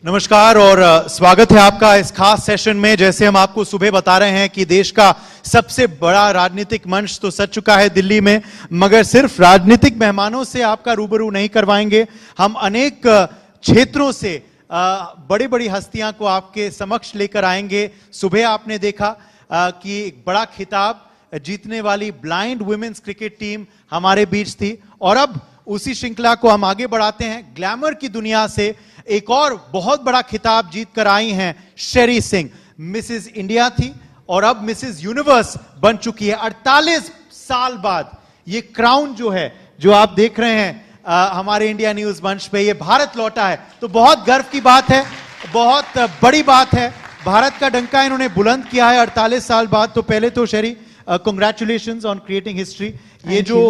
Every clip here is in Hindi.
नमस्कार और स्वागत है आपका इस खास सेशन में। जैसे हम आपको सुबह बता रहे हैं कि देश का सबसे बड़ा राजनीतिक मंच तो सज चुका है दिल्ली में, मगर सिर्फ राजनीतिक मेहमानों से आपका रूबरू नहीं करवाएंगे। हम अनेक क्षेत्रों से बड़ी बड़ी हस्तियां को आपके समक्ष लेकर आएंगे। सुबह आपने देखा कि एक बड़ा खिताब जीतने वाली ब्लाइंड वुमेन्स क्रिकेट टीम हमारे बीच थी, और अब उसी श्रृंखला को हम आगे बढ़ाते हैं। ग्लैमर की दुनिया से एक और बहुत बड़ा खिताब जीत कर आई हैं शेरी सिंह। मिसेस इंडिया थी और अब मिसेस यूनिवर्स बन चुकी है। 48 साल बाद ये क्राउन जो है, जो आप देख रहे हैं हमारे इंडिया न्यूज मंच पे, ये भारत लौटा है, तो बहुत गर्व की बात है, बहुत बड़ी बात है। भारत का डंका इन्होंने बुलंद किया है 48 साल बाद। तो पहले तो शेरी, कांग्रेचुलेशंस ऑन क्रिएटिंग हिस्ट्री। ये जो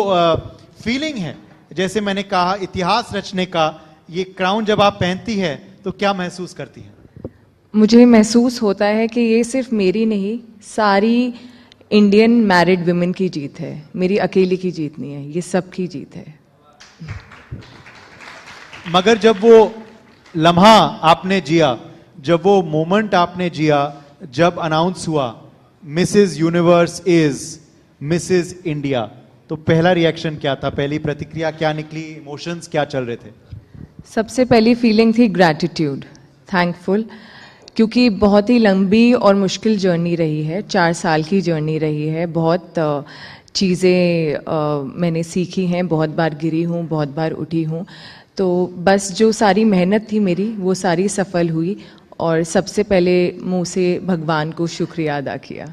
फीलिंग है, जैसे मैंने कहा, इतिहास रचने का, ये क्राउन जब आप पहनती है तो क्या महसूस करती है? मुझे महसूस होता है कि ये सिर्फ मेरी नहीं, सारी इंडियन मैरिड वुमेन की जीत है। मेरी अकेली की जीत नहीं है, ये सबकी जीत है। मगर जब वो लम्हा आपने जिया, जब वो मोमेंट आपने जिया, जब अनाउंस हुआ Mrs universe is Mrs India, तो पहला रिएक्शन क्या था? पहली प्रतिक्रिया क्या निकली? इमोशंस क्या चल रहे थे? सबसे पहली फीलिंग थी ग्रैटिट्यूड, थैंकफुल, क्योंकि बहुत ही लंबी और मुश्किल जर्नी रही है। 4 साल की जर्नी रही है। बहुत चीज़ें मैंने सीखी हैं, बहुत बार गिरी हूँ, बहुत बार उठी हूँ। तो बस जो सारी मेहनत थी मेरी, वो सारी सफल हुई, और सबसे पहले मुँह से भगवान को शुक्रिया अदा किया।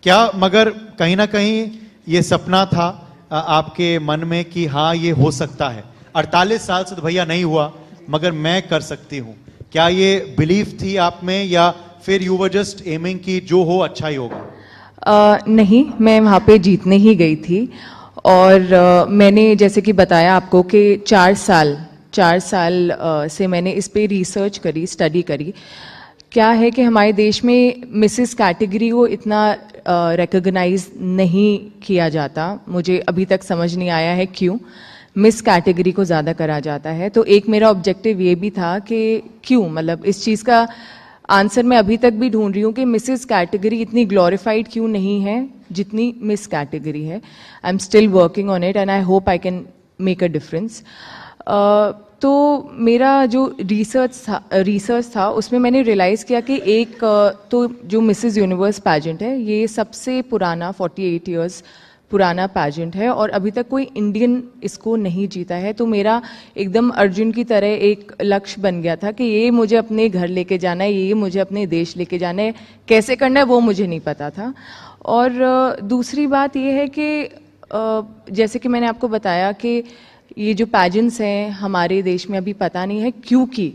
क्या मगर कहीं ना कहीं ये सपना था आपके मन में कि हाँ ये हो सकता है? 48 साल से तो भैया नहीं हुआ, मगर मैं कर सकती हूँ। क्या ये बिलीफ थी आप में, या फिर यू वर जस्ट एमिंग कि जो हो अच्छा ही होगा? नहीं, मैं वहाँ पे जीतने ही गई थी। और मैंने जैसे कि बताया आपको कि 4 साल से मैंने इस पे रिसर्च करी, स्टडी करी। क्या है कि हमारे देश में मिसेस कैटेगरी को इतना रिकॉग्नाइज नहीं किया जाता। मुझे अभी तक समझ नहीं आया है क्यों मिस कैटेगरी को ज़्यादा करा जाता है। तो एक मेरा ऑब्जेक्टिव ये भी था कि क्यों, मतलब इस चीज़ का आंसर मैं अभी तक भी ढूंढ रही हूँ कि मिसेस कैटेगरी इतनी ग्लोरीफाइड क्यों नहीं है जितनी मिस कैटेगरी है। I am still working on it and I hope I can make a difference. तो मेरा जो रिसर्च था उसमें मैंने रियलाइज़ किया कि एक तो जो मिसेस यूनिवर्स पैजेंट है, ये सबसे पुराना 48 इयर्स पुराना पैजेंट है, और अभी तक कोई इंडियन इसको नहीं जीता है। तो मेरा एकदम अर्जुन की तरह एक लक्ष्य बन गया था कि ये मुझे अपने घर लेके जाना है, ये मुझे अपने देश लेके जाना है। कैसे करना है वो मुझे नहीं पता था। और दूसरी बात ये है कि जैसे कि मैंने आपको बताया कि ये जो पैजेंट्स हैं हमारे देश में अभी पता नहीं है क्योंकि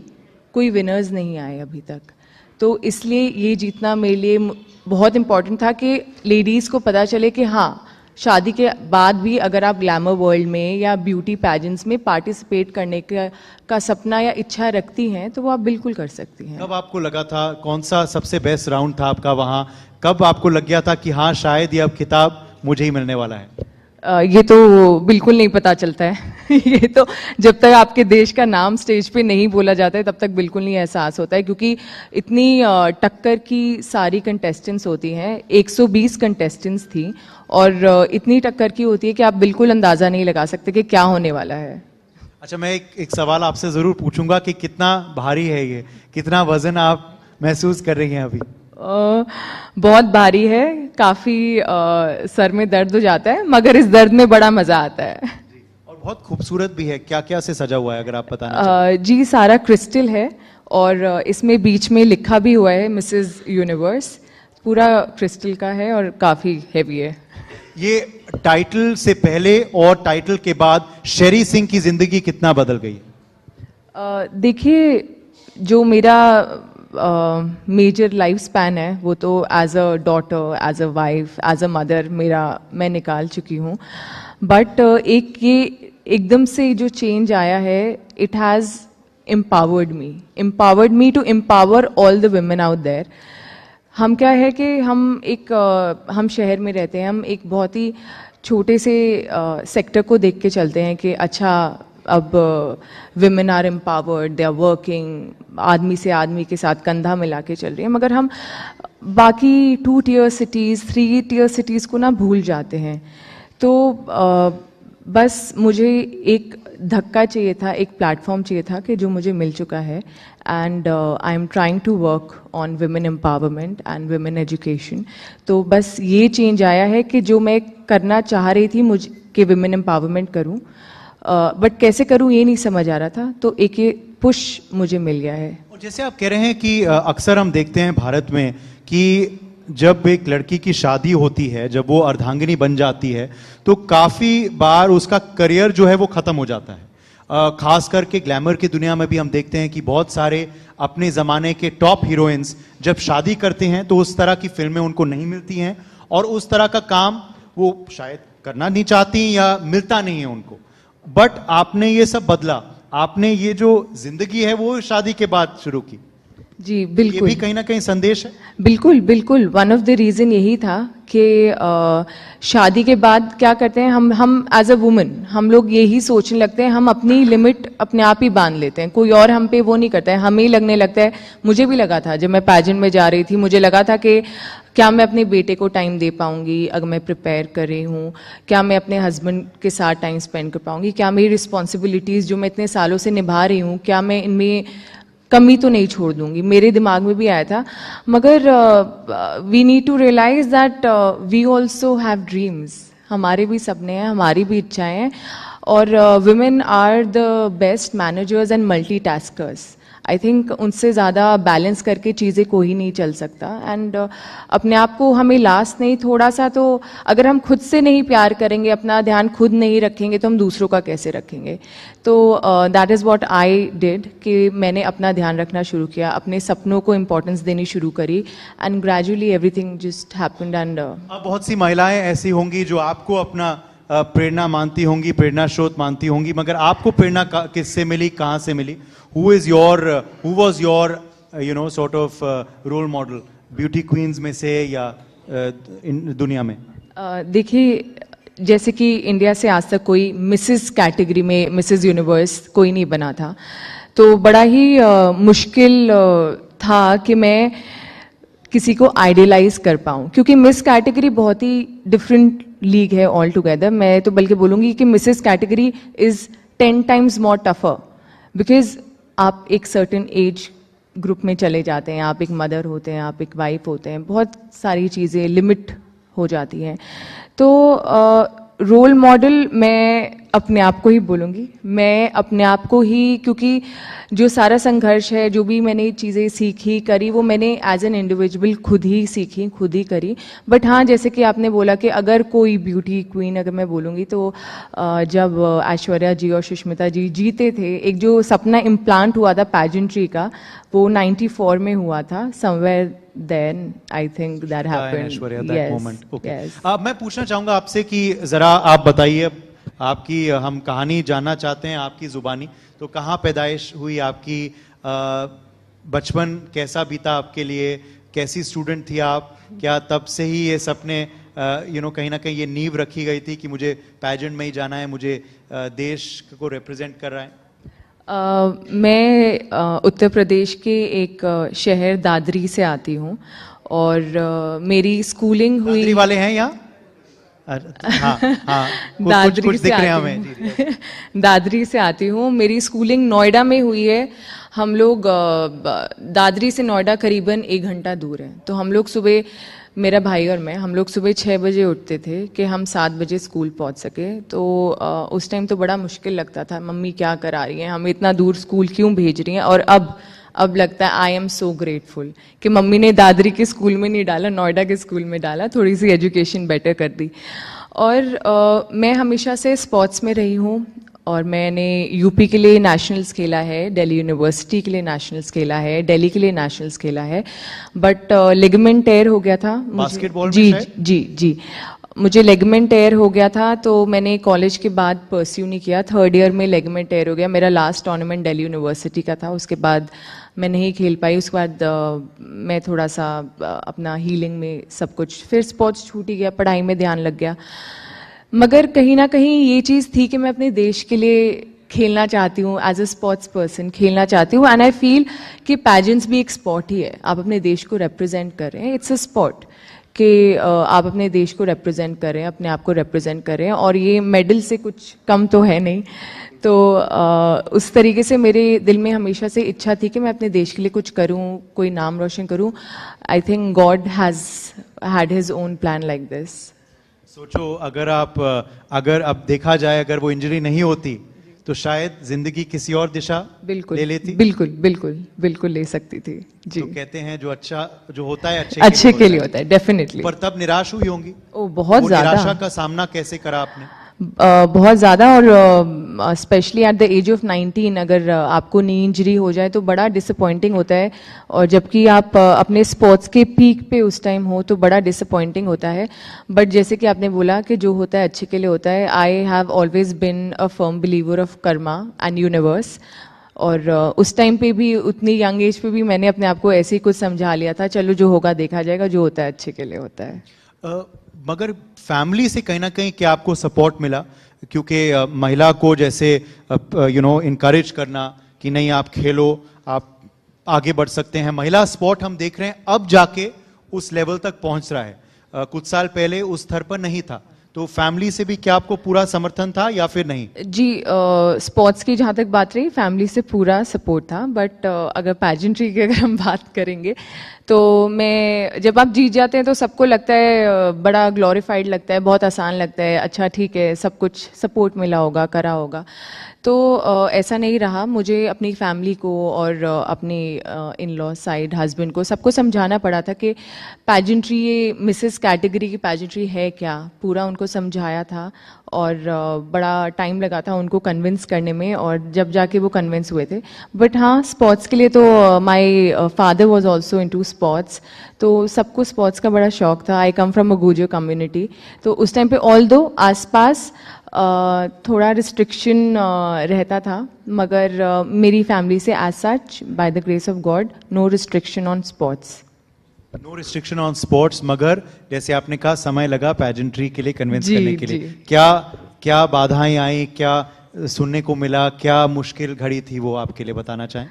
कोई विनर्स नहीं आए अभी तक। तो इसलिए ये जीतना मेरे लिए बहुत इम्पॉर्टेंट था कि लेडीज़ को पता चले कि हाँ, शादी के बाद भी अगर आप ग्लैमर वर्ल्ड में या ब्यूटी पैजेंट्स में पार्टिसिपेट करने का सपना या इच्छा रखती हैं तो वो आप बिल्कुल कर सकती हैं। कब आपको लगा था, कौन सा सबसे बेस्ट राउंड था आपका वहाँ? कब आपको लग गया था कि हाँ शायद ये अब खिताब मुझे ही मिलने वाला है? ये तो बिल्कुल नहीं पता चलता है ये तो जब तक आपके देश का नाम स्टेज पे नहीं बोला जाता है तब तक बिल्कुल नहीं एहसास होता है, क्योंकि इतनी टक्कर की सारी कंटेस्टेंट्स होती हैं। 120 कंटेस्टेंट्स थी और इतनी टक्कर की होती है कि आप बिल्कुल अंदाज़ा नहीं लगा सकते कि क्या होने वाला है। अच्छा, मैं एक सवाल आपसे ज़रूर पूछूंगा कि कितना भारी है ये, कितना वजन आप महसूस कर रही हैं अभी? बहुत भारी है, काफ़ी सर में दर्द हो जाता है, मगर इस दर्द में बड़ा मज़ा आता है। और बहुत खूबसूरत भी है। क्या क्या से सजा हुआ है अगर आप बताना चाहें? जी, सारा क्रिस्टल है और इसमें बीच में लिखा भी हुआ है मिसेस यूनिवर्स। पूरा क्रिस्टल का है और काफ़ी हैवी है। ये टाइटल से पहले और टाइटल के बाद शेरी सिंह की जिंदगी कितना बदल गई? देखिए, जो मेरा मेजर लाइफ स्पैन है वो तो as a daughter, as a wife, as a mother मैं निकाल चुकी हूँ। बट ये एकदम से जो चेंज आया है, it has empowered me to empower all the women out there. हम क्या है कि हम शहर में रहते हैं, हम एक बहुत ही छोटे से सेक्टर को देख के चलते हैं कि अच्छा अब women are empowered, they are working, आदमी से आदमी के साथ कंधा मिला के चल रही है, मगर हम बाकी 2 टियर सिटीज़ 3 टियर सिटीज़ को ना भूल जाते हैं। तो बस मुझे एक धक्का चाहिए था, एक प्लेटफॉर्म चाहिए था कि जो मुझे मिल चुका है, and I am trying to work on women empowerment and women education. तो बस ये चेंज आया है कि जो मैं करना चाह रही थी मुझे कि विमेन एम्पावरमेंट करूं, बट कैसे करूं ये नहीं समझ आ रहा था, तो एक ये पुश मुझे मिल गया है। और जैसे आप कह रहे हैं कि अक्सर हम देखते हैं भारत में कि जब एक लड़की की शादी होती है, जब वो अर्धांगिनी बन जाती है, तो काफी बार उसका करियर जो है वो खत्म हो जाता है। खास करके ग्लैमर की दुनिया में भी हम देखते हैं कि बहुत सारे अपने जमाने के टॉप हीरोइंस जब शादी करते हैं तो उस तरह की फिल्में उनको नहीं मिलती हैं, और उस तरह का काम वो शायद करना नहीं चाहती या मिलता नहीं है उनको। बट आपने ये सब बदला, आपने ये जो जिंदगी है वो शादी के बाद शुरू की। जी बिल्कुल, ये भी कहीं ना कहीं संदेश है। बिल्कुल बिल्कुल, वन ऑफ द रीज़न यही था कि शादी के बाद क्या करते हैं हम एज अ वुमन हम लोग यही सोचने लगते हैं, हम अपनी लिमिट अपने आप ही बांध लेते हैं, कोई और हम पे वो नहीं करता है, हमें ही लगने लगता है। मुझे भी लगा था जब मैं पैजेंट में जा रही थी, मुझे लगा था कि क्या मैं अपने बेटे को टाइम दे पाऊंगी अगर मैं प्रिपेयर कर रही हूँ, क्या मैं अपने हस्बैंड के साथ टाइम स्पेंड कर पाऊंगी, क्या मेरी रिस्पॉन्सिबिलिटीज़ जो मैं इतने सालों से निभा रही हूँ क्या मैं इनमें कमी तो नहीं छोड़ दूंगी, मेरे दिमाग में भी आया था। मगर we need to realise that we also have dreams, हमारे भी सपने हैं, हमारी भी इच्छाएं हैं, और women are the best managers and multitaskers. I think उनसे ज़्यादा बैलेंस करके चीज़ें कोई नहीं चल सकता, एंड अपने आप को हमें लास्ट नहीं थोड़ा सा, तो अगर हम खुद से नहीं प्यार करेंगे, अपना ध्यान खुद नहीं रखेंगे, तो हम दूसरों का कैसे रखेंगे। तो that is what I did कि मैंने अपना ध्यान रखना शुरू किया, अपने सपनों को इम्पोर्टेंस देनी शुरू करी, and gradually everything just happened. And बहुत सी महिलाएं ऐसी होंगी जो आपको अपना प्रेरणा मानती होंगी, प्रेरणा स्रोत मानती होंगी, मगर आपको प्रेरणा किससे मिली, कहाँ से मिली? who was your sort of role model, beauty queens में से या दुनिया में? देखिए, जैसे कि इंडिया से आज तक कोई मिसेस कैटेगरी में मिसेस यूनिवर्स कोई नहीं बना था, तो बड़ा ही मुश्किल था कि मैं किसी को आइडियलाइज कर पाऊँ, क्योंकि मिस कैटेगरी बहुत ही डिफरेंट लीग है ऑल टुगेदर। मैं तो बल्कि बोलूँगी कि Mrs category is 10 times more tougher, because आप एक सर्टेन एज ग्रुप में चले जाते हैं, आप एक मदर होते हैं, आप एक वाइफ होते हैं, बहुत सारी चीज़ें लिमिट हो जाती हैं। तो रोल मॉडल मैं अपने आप को ही बोलूँगी, मैं अपने आप को ही, क्योंकि जो सारा संघर्ष है, जो भी मैंने चीज़ें सीखी करी, वो मैंने एज एन इंडिविजुअल खुद ही सीखी, खुद ही करी। बट हाँ, जैसे कि आपने बोला कि अगर कोई ब्यूटी क्वीन अगर मैं बोलूँगी, तो जब ऐश्वर्या जी और सुष्मिता जी जीते थे, एक जो सपना इम्प्लांट हुआ था पैजेंट्री का, वो 94 में हुआ था, somewhere then I think that happened. That moment. Okay. मैं पूछना चाहूंगा आपसे कि जरा आप बताइए, आपकी हम कहानी जानना चाहते हैं, आपकी जुबानी। तो कहाँ पैदाइश हुई आपकी, बचपन कैसा बीता आपके लिए, कैसी स्टूडेंट थी आप, क्या तब से ही ये सपने कहीं ना कहीं ये नींव रखी गई थी कि मुझे पैजेंट में ही जाना है, मुझे देश को रिप्रेजेंट कर रहा है? मैं उत्तर प्रदेश के एक शहर दादरी से आती हूँ, और मेरी स्कूलिंग हुई। दादरी वाले हैं यहाँ? हाँ, हाँ, कुछ दिख रहे हैं हमें। दादरी से आती हूँ, मेरी स्कूलिंग नोएडा में हुई है। हम लोग दादरी से नोएडा करीबन 1 घंटा दूर है, तो हम लोग सुबह, मेरा भाई और मैं, हम लोग सुबह 6 बजे उठते थे कि हम 7 बजे स्कूल पहुंच सके। तो उस टाइम तो बड़ा मुश्किल लगता था, मम्मी क्या करा रही हैं, हमें इतना दूर स्कूल क्यों भेज रही हैं। और अब लगता है आई एम सो ग्रेटफुल कि मम्मी ने दादरी के स्कूल में नहीं डाला, नोएडा के स्कूल में डाला, थोड़ी सी एजुकेशन बेटर कर दी। और मैं हमेशा से स्पोर्ट्स में रही हूँ, और मैंने यूपी के लिए नेशनल्स खेला है, दिल्ली यूनिवर्सिटी के लिए नेशनल्स खेला है, दिल्ली के लिए नेशनल्स खेला है, बट लिगामेंट टेयर हो गया था बास्केटबॉल में जी शायद? जी जी। मुझे लेगमेंट टेयर हो गया था, तो मैंने कॉलेज के बाद परस्यू नहीं किया। थर्ड ईयर में लेगमेंट टेयर हो गया। मेरा लास्ट टूर्नामेंट दिल्ली यूनिवर्सिटी का था, उसके बाद मैं नहीं खेल पाई। उसके बाद मैं थोड़ा सा अपना हीलिंग में सब कुछ, फिर स्पोर्ट्स छूट ही गया, पढ़ाई में ध्यान लग गया। मगर कहीं ना कहीं ये चीज़ थी कि मैं अपने देश के लिए खेलना चाहती हूँ, एज अ स्पोर्ट्स पर्सन खेलना चाहती हूँ। एंड आई फील कि पैजेंट्स भी एक स्पोर्ट ही है, आप अपने देश को रिप्रेजेंट कर रहे हैं, इट्स अ स्पोर्ट कि आप अपने देश को रिप्रेजेंट करें, अपने आप को रिप्रेजेंट करें, और ये मेडल से कुछ कम तो है नहीं। तो उस तरीके से मेरे दिल में हमेशा से इच्छा थी कि मैं अपने देश के लिए कुछ करूं, कोई नाम रोशन करूं। I think God has had his own plan like this. सोचो, अगर अब देखा जाए, अगर वो इंजरी नहीं होती तो शायद जिंदगी किसी और दिशा बिल्कुल ले लेती। बिल्कुल बिल्कुल बिल्कुल ले सकती थी जी। तो कहते हैं जो होता है अच्छे के लिए होता है, डेफिनेटली। पर तब निराश हुई होंगी। ओ, बहुत ज्यादा। निराशा का सामना कैसे करा आपने? बहुत ज़्यादा, और specially at the age of 19 अगर आपको नी इंजरी हो जाए तो बड़ा डिसअपॉइंटिंग होता है, और जबकि आप अपने स्पोर्ट्स के पीक पे उस टाइम हो तो बड़ा डिसअपॉइंटिंग होता है। बट जैसे कि आपने बोला कि जो होता है अच्छे के लिए होता है, I have always been a firm believer of Karma and universe. और उस टाइम पे भी, उतनी यंग एज पे भी मैंने अपने आप को ऐसे ही कुछ समझा लिया था, चलो जो होगा देखा जाएगा, जो होता है अच्छे के लिए होता है। मगर फैमिली से कहीं ना कहीं क्या आपको सपोर्ट मिला? क्योंकि महिला को जैसे इनकरेज करना कि नहीं आप खेलो, आप आगे बढ़ सकते हैं। महिला स्पोर्ट हम देख रहे हैं अब जाके उस लेवल तक पहुंच रहा है, कुछ साल पहले उस स्तर पर नहीं था। तो फैमिली से भी क्या आपको पूरा समर्थन था या फिर नहीं? जी, स्पोर्ट्स की जहाँ तक बात रही, फैमिली से पूरा सपोर्ट था। बट अगर पैजेंट्री की अगर हम बात करेंगे तो जब आप जीत जाते हैं तो सबको लगता है बड़ा ग्लोरीफाइड लगता है, बहुत आसान लगता है, अच्छा ठीक है सब कुछ सपोर्ट मिला होगा, करा होगा। तो ऐसा नहीं रहा। मुझे अपनी फैमिली को और अपने इन लॉ साइड हस्बैंड को सबको समझाना पड़ा था कि पैजेंट्री, ये मिसेस कैटेगरी की पैजेंट्री है क्या, पूरा उनको समझाया था। और बड़ा टाइम लगा था उनको कन्विंस करने में, और जब जाके वो कन्विंस हुए थे। बट हाँ, स्पोर्ट्स के लिए तो my father was also into sports, तो सबको स्पोर्ट्स का बड़ा शौक था। I come from a Gurjar community, तो उस टाइम पे ऑल्दो आसपास थोड़ा रिस्ट्रिक्शन रहता था, मगर मेरी फैमिली से as such, by the grace of God, no restriction on sports. No restriction on sports. मगर जैसे आपने कहा समय लगा पैजेंट्री के लिए कन्विंस करने के लिए, क्या बाधाएं आई, क्या सुनने को मिला, क्या मुश्किल घड़ी थी वो आपके लिए बताना चाहें?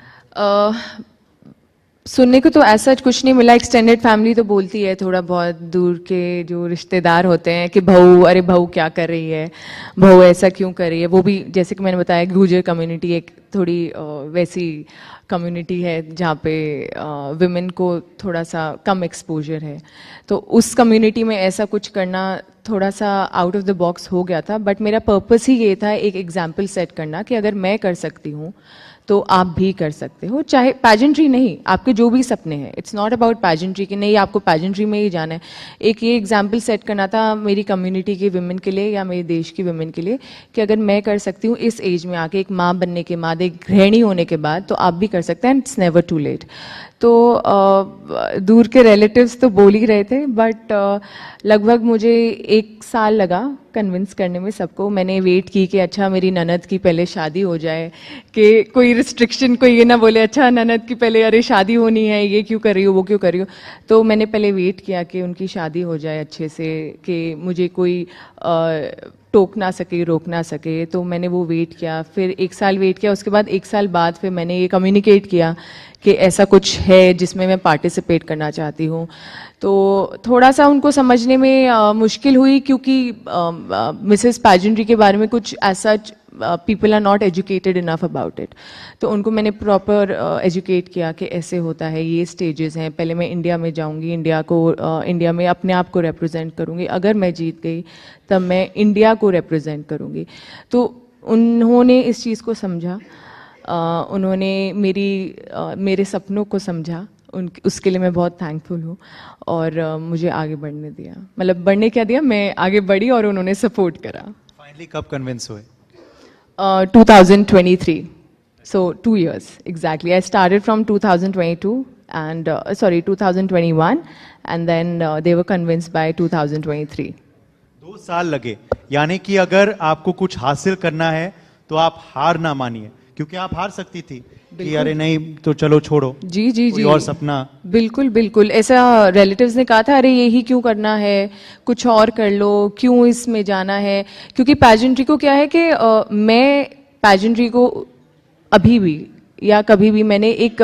सुनने को तो ऐसा कुछ नहीं मिला। एक्सटेंडेड फैमिली तो बोलती है, थोड़ा बहुत दूर के जो रिश्तेदार होते हैं कि बहू, अरे बहू क्या कर रही है, बहू ऐसा क्यों कर रही है। वो भी जैसे कि मैंने बताया, गुर्जर कम्युनिटी एक थोड़ी वैसी कम्युनिटी है जहाँ पे विमेन को थोड़ा सा कम एक्सपोजर है। तो उस कम्युनिटी में ऐसा कुछ करना थोड़ा सा आउट ऑफ द बॉक्स हो गया था। बट मेरा पर्पस ही ये था, एक एग्जाम्पल सेट करना कि अगर मैं कर सकती हूँ तो आप भी कर सकते हो। चाहे पैजेंट्री नहीं, आपके जो भी सपने हैं, इट्स नॉट अबाउट पैजेंट्री कि नहीं आपको पैजेंट्री में ही जाना है। एक ये एग्जाम्पल सेट करना था मेरी कम्युनिटी के विमेन के लिए या मेरे देश की विमेन के लिए कि अगर मैं कर सकती हूँ इस एज में आके, एक माँ बनने के बाद, एक गृहिणी होने के बाद, तो आप भी कर सकते हैं। And it's never too late. तो दूर के रिलेटिव्स तो बोल ही रहे थे, बट लगभग मुझे 1 साल लगा कन्विंस करने में सबको। मैंने वेट की कि अच्छा मेरी ननद की पहले शादी हो जाए, कि कोई रिस्ट्रिक्शन, कोई ये ना बोले अच्छा ननद की पहले अरे शादी होनी है, ये क्यों कर रही हो, वो क्यों कर रही हो। तो मैंने पहले वेट किया कि उनकी शादी हो जाए अच्छे से, कि मुझे कोई टोक ना सके, रोक ना सके। तो मैंने वो वेट किया, फिर 1 साल वेट किया। उसके बाद 1 साल बाद फिर मैंने ये कम्युनिकेट किया कि ऐसा कुछ है जिसमें मैं पार्टिसिपेट करना चाहती हूँ। तो थोड़ा सा उनको समझने में मुश्किल हुई, क्योंकि मिसेस पैजेंट्री के बारे में कुछ ऐसा people are not educated enough about it. तो उनको मैंने प्रॉपर एजुकेट किया कि ऐसे होता है, ये स्टेजेस हैं। पहले मैं इंडिया में जाऊंगी, इंडिया में अपने आप को रिप्रेजेंट करूंगी। अगर मैं जीत गई तब मैं इंडिया को रिप्रेजेंट करूंगी। तो उन्होंने इस चीज़ को समझा, उन्होंने मेरे सपनों को समझा। उसके लिए मैं बहुत थैंकफुल हूँ, और मुझे आगे बढ़ने दिया, मतलब बढ़ने क्या दिया, मैं आगे बढ़ी और उन्होंने सपोर्ट करा। फाइनली कब कन्विंस हुए? 2023. So 2 years exactly. I started from 2022 and 2021, and then they were convinced by 2023. 2 साल लगे, यानी कि अगर आपको कुछ हासिल करना है तो आप हार ना मानिए, क्योंकि आप हार सकती थी कि अरे नहीं तो चलो छोड़ो, जी जी कोई जी, और सपना। बिल्कुल बिल्कुल ऐसा रिलेटिव्स ने कहा था, अरे यही क्यों करना है, कुछ और कर लो, क्यों इसमें जाना है। क्योंकि पैजेंट्री को क्या है कि मैं पैजेंट्री को अभी भी या कभी भी मैंने एक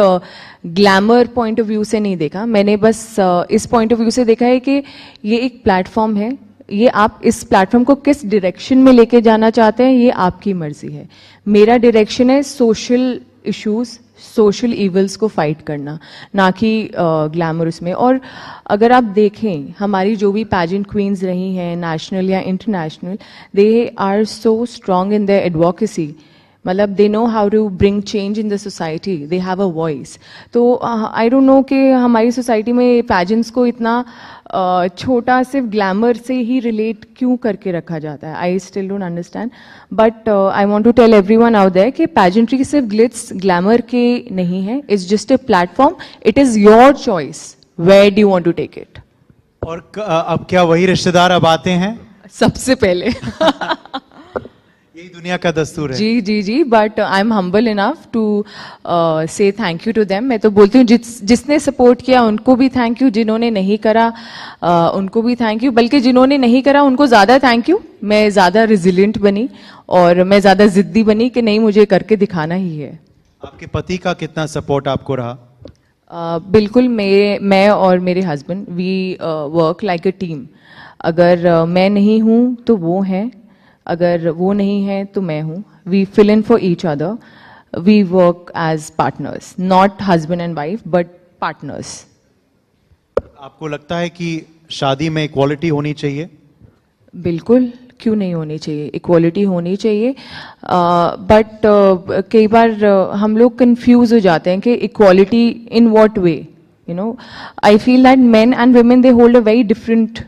ग्लैमर पॉइंट ऑफ व्यू से नहीं देखा। मैंने बस इस पॉइंट ऑफ व्यू से देखा है कि ये एक प्लेटफॉर्म है, ये आप इस प्लेटफॉर्म को किस डायरेक्शन में लेके जाना चाहते हैं ये आपकी मर्जी है। मेरा डायरेक्शन है सोशल इश्यूज, सोशल इवल्स को फाइट करना, ना कि ग्लैमरस में। और अगर आप देखें हमारी जो भी पैजेंट क्वींस रही हैं नेशनल या international, they are so strong in their advocacy, मतलब they know how to bring change in the society, they have a voice. तो आई डोंट नो कि हमारी सोसाइटी में पैजेंट्स को इतना छोटा सिर्फ ग्लैमर से ही रिलेट क्यों करके रखा जाता है। I still don't understand, but I want to tell everyone out there कि पैजेंट्री सिर्फ ग्लिट्स ग्लैमर के नहीं है, it's just a platform, it is your choice where do you want to take it. और अब क्या वही रिश्तेदार अब आते हैं? सबसे पहले यही दुनिया का दस्तूर है। जी जी जी, but I am humble enough to say thank you to them. मैं तो बोलती हूँ जिसने सपोर्ट किया उनको भी थैंक यू, जिन्होंने नहीं करा उनको भी थैंक यू, बल्कि जिन्होंने नहीं करा उनको ज़्यादा थैंक यू। मैं ज़्यादा रिजिलियंट बनी और मैं ज़्यादा जिद्दी बनी कि नहीं मुझे करके दिखाना ही है। आपके पति का कितना सपोर्ट आपको रहा? बिल्कुल, मैं और मेरे husband we work like a team. अगर मैं नहीं हूँ तो वो हैं, अगर वो नहीं है तो मैं हूँ। We fill in for each other, we work as partners, not husband and wife but partners. आपको लगता है कि शादी में इक्वालिटी होनी चाहिए? बिल्कुल, क्यों नहीं होनी चाहिए, इक्वालिटी होनी चाहिए। बट कई बार हम लोग कंफ्यूज हो जाते हैं कि equality in what way, you know. I feel that men and women they hold a very different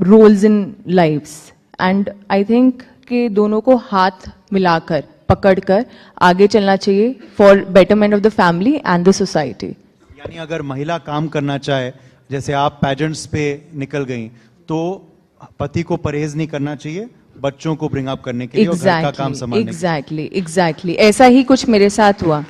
roles in lifes, and I think कि दोनों को हाथ मिलाकर पकड़कर आगे चलना चाहिए for betterment of the family and the society. यानी अगर महिला काम करना चाहे, जैसे आप पेजेंट्स पे निकल गई, तो पति को परहेज नहीं करना चाहिए बच्चों को ब्रिंग अप करने के लिए और घर का काम संभालने के लिए। एग्जैक्टली ऐसा ही कुछ मेरे साथ हुआ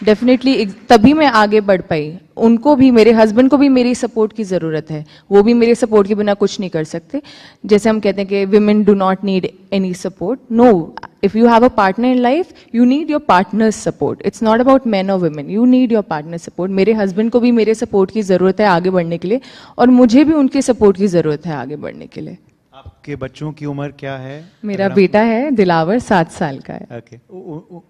डेफिनेटली, तभी मैं आगे बढ़ पाई। उनको भी, मेरे हस्बैंड को भी मेरी सपोर्ट की ज़रूरत है, वो भी मेरे सपोर्ट के बिना कुछ नहीं कर सकते। जैसे हम कहते हैं कि women do not need any support, no, if you have a partner in life you need your partner's support, it's not about man और women, you need your partner support. मेरे हस्बैंड को भी मेरे सपोर्ट की ज़रूरत है आगे बढ़ने के लिए, और मुझे भी उनके सपोर्ट की ज़रूरत है आगे बढ़ने के लिए। आपके बच्चों की उम्र क्या है? मेरा बेटा है दिलावर, 7 साल का है। ओके,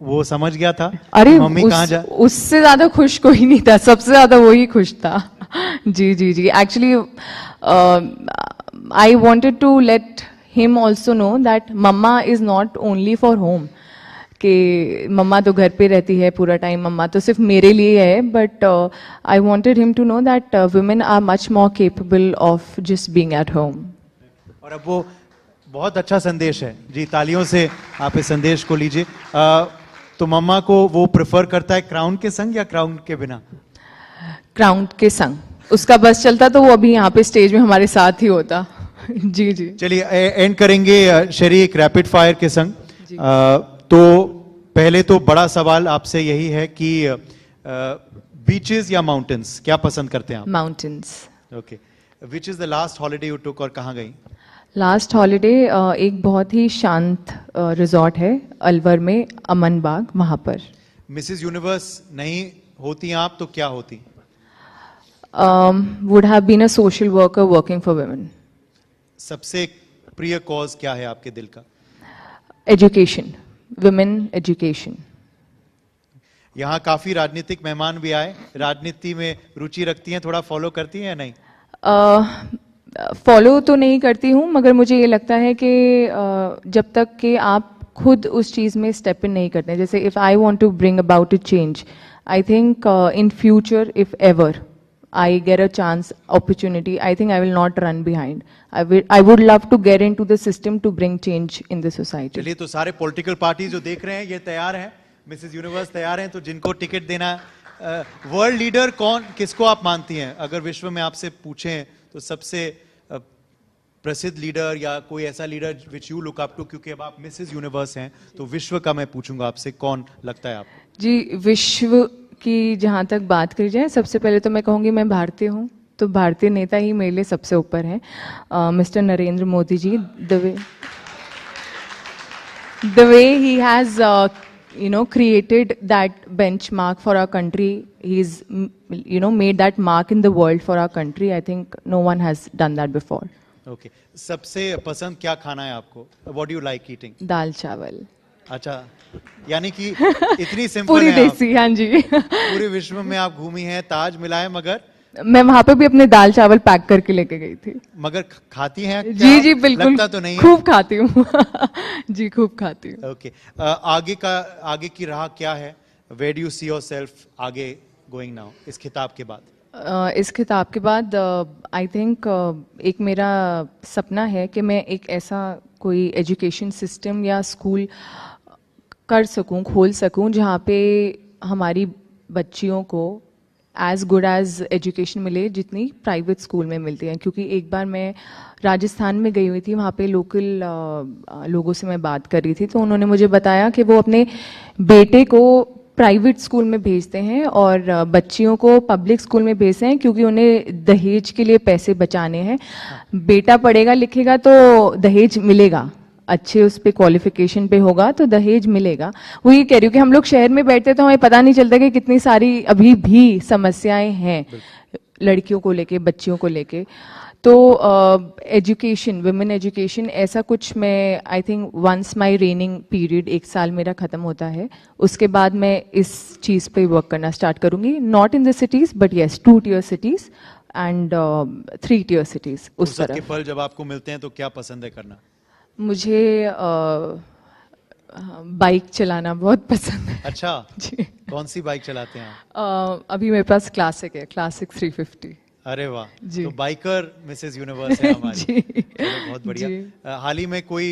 वो समझ गया था अरे मम्मी कहाँ जा? उससे ज्यादा खुश कोई नहीं था, सबसे ज्यादा वही खुश था। जी जी जी, actually I wanted to let him also know that mamma is not only for home, कि मम्मा तो घर पे रहती है पूरा टाइम, मम्मा तो सिर्फ मेरे लिए है। But I wanted him to know that women are much more capable of just being at home. और अब वो बहुत अच्छा संदेश है जी, तालियों से आप इस संदेश को लीजिए। तो मम्मा को वो प्रेफर करता है क्राउन के संग या क्राउन के बिना? क्राउन के संग, उसका बस चलता तो वो अभी यहाँ पे स्टेज में हमारे साथ ही होता। जी जी, चलिए एंड करेंगे शरी एक रैपिड फायर के संग। तो पहले तो बड़ा सवाल आपसे यही है कि बीचेस या माउंटेन्स, क्या पसंद करते हैं आप? Mountains. Okay, which is the last holiday you took और कहाँ गई? लास्ट हॉलिडे एक बहुत ही शांत रिजॉर्ट है अलवर में, अमन बाग, वहाँ पर। मिसेस यूनिवर्स नहीं होती आप तो क्या होती? Would have been a social worker working for women. सबसे प्रिय कॉज क्या है आपके दिल का? Education, women education. यहाँ काफी राजनीतिक मेहमान भी आए, राजनीति में रुचि रखती हैं, थोड़ा फॉलो करती हैं या नहीं? फॉलो तो नहीं करती हूँ, मगर मुझे ये लगता है कि जब तक कि आप खुद उस चीज़ में स्टेप इन नहीं करते हैं, जैसे if I want to bring about a change, I think in future if ever I get a chance, opportunity, I think I will not run behind. I would love to get into the system to bring change in the society. चलिए, तो सारे पॉलिटिकल पार्टी जो देख रहे हैं ये तैयार हैं, मिसेस यूनिवर्स तैयार हैं, तो जिनको टिकट देना, वर्ल्ड लीडर कौन, किसको आप मानती हैं? अगर विश्व में आपसे पूछें तो सबसे प्रसिद्ध लीडर या कोई ऐसा leader which you look up to, क्योंकि अब आप मिसेस यूनिवर्स हैं तो विश्व का मैं पूछूंगा आपसे, कौन लगता है आपको? जी, विश्व की जहाँ तक बात करी जाए, सबसे पहले तो मैं कहूँगी मैं भारतीय हूँ, तो भारतीय नेता ही मेरे लिए सबसे ऊपर हैं। Mister Narendra Modi ji, the way he has created that benchmark for our country, he's made that mark in the world for our country. I think no one has done that before. Okay, सबसे पसंद क्या खाना है आपको? What do you like eating? दाल चावल। अच्छा, यानी कि इतनी सिंपल पूरी है आप। देसी, हाँ जी। पूरे विश्व में आप घूमी हैं, ताज मिला है, मगर मैं वहां पे भी अपने दाल चावल पैक करके लेके गई थी। मगर खाती हैं क्या? जी जी बिल्कुल, लगता तो नहीं है। खूब खाती हूँ। जी खूब खाती हूँ। ओके, आगे की राह क्या है? Where do you see yourself आगे गोइंग नाउ, इस खिताब के बाद? इस खिताब के बाद आई थिंक एक मेरा सपना है कि मैं एक ऐसा कोई एजुकेशन सिस्टम या स्कूल कर सकूं, खोल सकूं, जहाँ पे हमारी बच्चियों को एज गुड एज एजुकेशन मिले जितनी प्राइवेट स्कूल में मिलती है। क्योंकि एक बार मैं राजस्थान में गई हुई थी, वहाँ पे लोकल लोगों से मैं बात कर रही थी, तो उन्होंने मुझे बताया कि वो अपने बेटे को प्राइवेट स्कूल में भेजते हैं और बच्चियों को पब्लिक स्कूल में भेजते हैं, क्योंकि उन्हें दहेज के लिए पैसे बचाने हैं। बेटा पढ़ेगा लिखेगा तो दहेज मिलेगा, अच्छे उस पे क्वालिफिकेशन पे होगा तो दहेज मिलेगा। वो ये कह रही हूँ कि हम लोग शहर में बैठते तो हमें पता नहीं चलता कि कितनी सारी अभी भी समस्याएं हैं लड़कियों को लेके, बच्चियों को लेके। तो एजुकेशन, विमेन एजुकेशन, ऐसा कुछ मैं I think once my reigning period 1 साल मेरा खत्म होता है, उसके बाद मैं इस चीज़ पे वर्क करना स्टार्ट करूंगी। Not in the cities but yes 2 tier cities and 3 tier cities। उस फुर्सत के तरह पल जब आपको मिलते हैं तो क्या पसंद है करना? मुझे बाइक चलाना बहुत पसंद है। अच्छा जी। कौन सी बाइक चलाते हैं आप? अभी मेरे पास क्लासिक है, क्लासिक 350। अरे वाह, जी। तो बाइकर मिसेस यूनिवर्स है हमारी। जी। चलो, बहुत बढ़िया। जी। हाल ही में कोई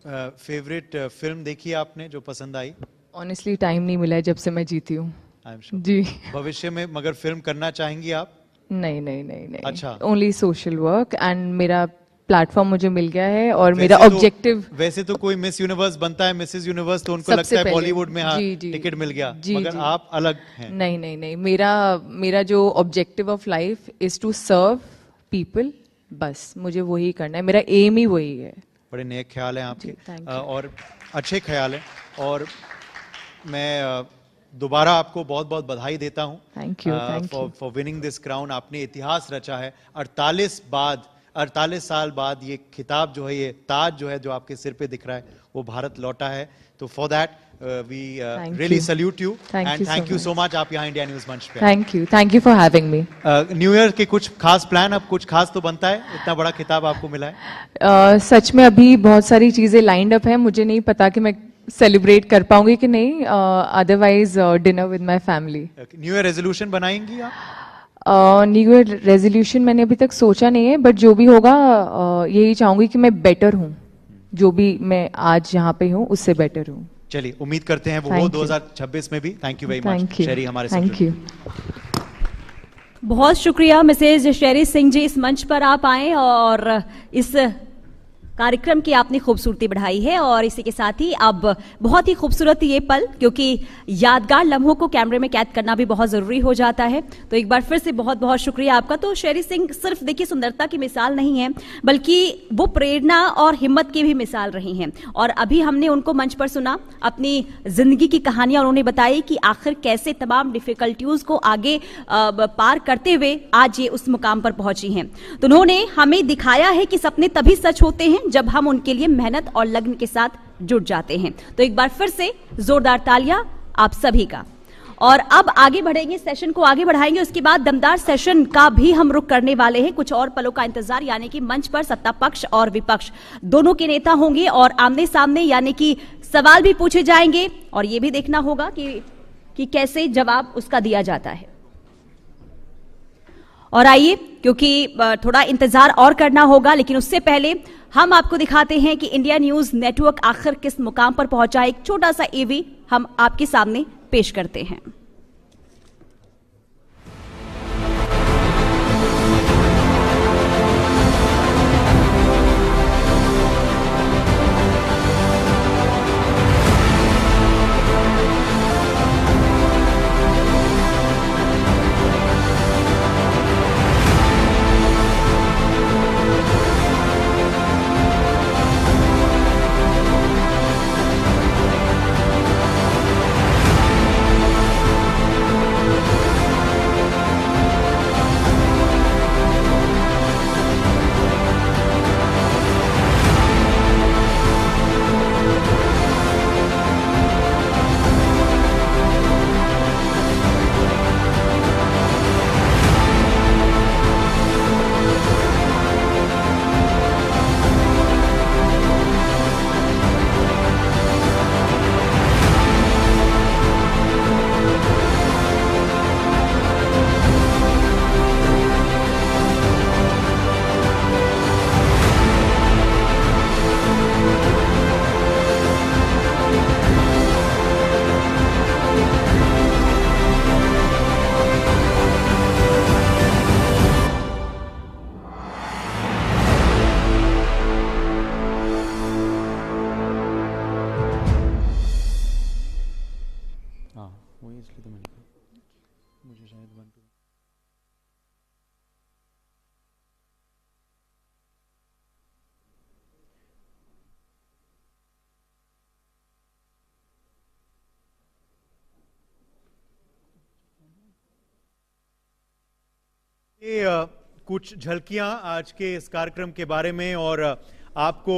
फेवरेट फिल्म देखी है आपने जो पसंद आई? ऑनेस्टली टाइम नहीं मिला है जब से मैं जीती हूँ। आई एम श्योर जी। भविष्य में मगर फिल्म करना चाहेंगी आप? नहीं नहीं नहीं नहीं। अच्छा। ओनली सोशल वर्क, एंड मेरा प्लेटफॉर्म मुझे मिल गया है और वैसे मेरा तो- ऑब्जेक्टिव। वैसे तो कोई मिस यूनिवर्स बनता है, मिसेस यूनिवर्स, तो उनको सबसे लगता है पहले। बॉलीवुड में हाँ जी, जी। टिकट मिल गया, जी, मगर जी। आप अलग हैं। नहीं नहीं नहीं, मेरा जो objective of life is to serve people, बस मुझे वही करना है, मेरा एम ही वही है। बड़े नेक ख्याल हैं जी, आपके, thank you। और अच्छे ख्याल हैं, और मैं दोबारा आपको बहुत बहुत बधाई देता हूँ। Thank you, thank you। For winning this crown. आपने इतिहास रचा है। 48 साल बाद ये खिताब जो है, ये ताज जो है, जो आपके सिर पे दिख रहा है, वो भारत लौटा है। तो for that we really salute you and thank you so much. आप यहाँ इंडिया न्यूज मंच पे। Thank you for having me. New year के कुछ खास प्लान? अब कुछ खास तो बनता है, इतना बड़ा खिताब आपको मिला है। सच में अभी बहुत सारी चीजें लाइंड अप है, मुझे नहीं पता कि मैं सेलिब्रेट कर पाऊंगी कि नहीं, otherwise dinner with my family. New year resolution बनाएंगी आप? न्यू ईयर रेजोल्यूशन मैंने अभी तक सोचा नहीं है, बट जो भी होगा यही चाहूंगी कि मैं बेटर हूँ, जो भी मैं आज यहाँ पे हूँ उससे बेटर हूँ। चलिए, उम्मीद करते हैं वो Thank you। 2026 में भी। Thank you very much thank you, शेरी, हमारे साथ थैंक यू। बहुत शुक्रिया मिसेज शेरी सिंह जी, इस मंच पर आप आए और इस कार्यक्रम की आपने खूबसूरती बढ़ाई है। और इसी के साथ ही अब बहुत ही खूबसूरत ये पल, क्योंकि यादगार लम्हों को कैमरे में कैद करना भी बहुत जरूरी हो जाता है। तो एक बार फिर से बहुत बहुत शुक्रिया आपका। तो शेरी सिंह सिर्फ देखिए सुंदरता की मिसाल नहीं है, बल्कि वो प्रेरणा और हिम्मत की भी मिसाल रही हैं। और अभी हमने उनको मंच पर सुना, अपनी जिंदगी की कहानियां उन्होंने बताई कि आखिर कैसे तमाम डिफिकल्टीज को आगे पार करते हुए आज ये उस मुकाम पर पहुंची हैं। तो उन्होंने हमें दिखाया है कि सपने तभी सच होते हैं जब हम उनके लिए मेहनत और लगन के साथ जुट जाते हैं। तो एक बार फिर से जोरदार तालियां आप सभी का। और अब आगे बढ़ेंगे, सेशन को आगे बढ़ाएंगे, उसके बाद दमदार सेशन का भी हम रुख करने वाले हैं। कुछ और पलों का इंतजार, यानी कि मंच पर सत्ता पक्ष और विपक्ष दोनों के नेता होंगे और आमने सामने यानी कि सवाल भी पूछे जाएंगे और यह भी देखना होगा कि कैसे जवाब उसका दिया जाता है। और आइए, क्योंकि थोड़ा इंतजार और करना होगा, लेकिन उससे पहले हम आपको दिखाते हैं कि इंडिया न्यूज नेटवर्क आखिर किस मुकाम पर पहुंचा। एक छोटा सा एवी हम आपके सामने पेश करते हैं। ये कुछ झलकियां आज के इस कार्यक्रम के बारे में, और आपको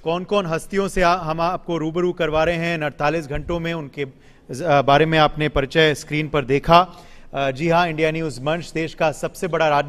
कौन कौन हस्तियों से हम आपको रूबरू करवा रहे हैं 48 घंटों में, उनके बारे में आपने परिचय स्क्रीन पर देखा। जी हां, इंडिया न्यूज मंच देश का सबसे बड़ा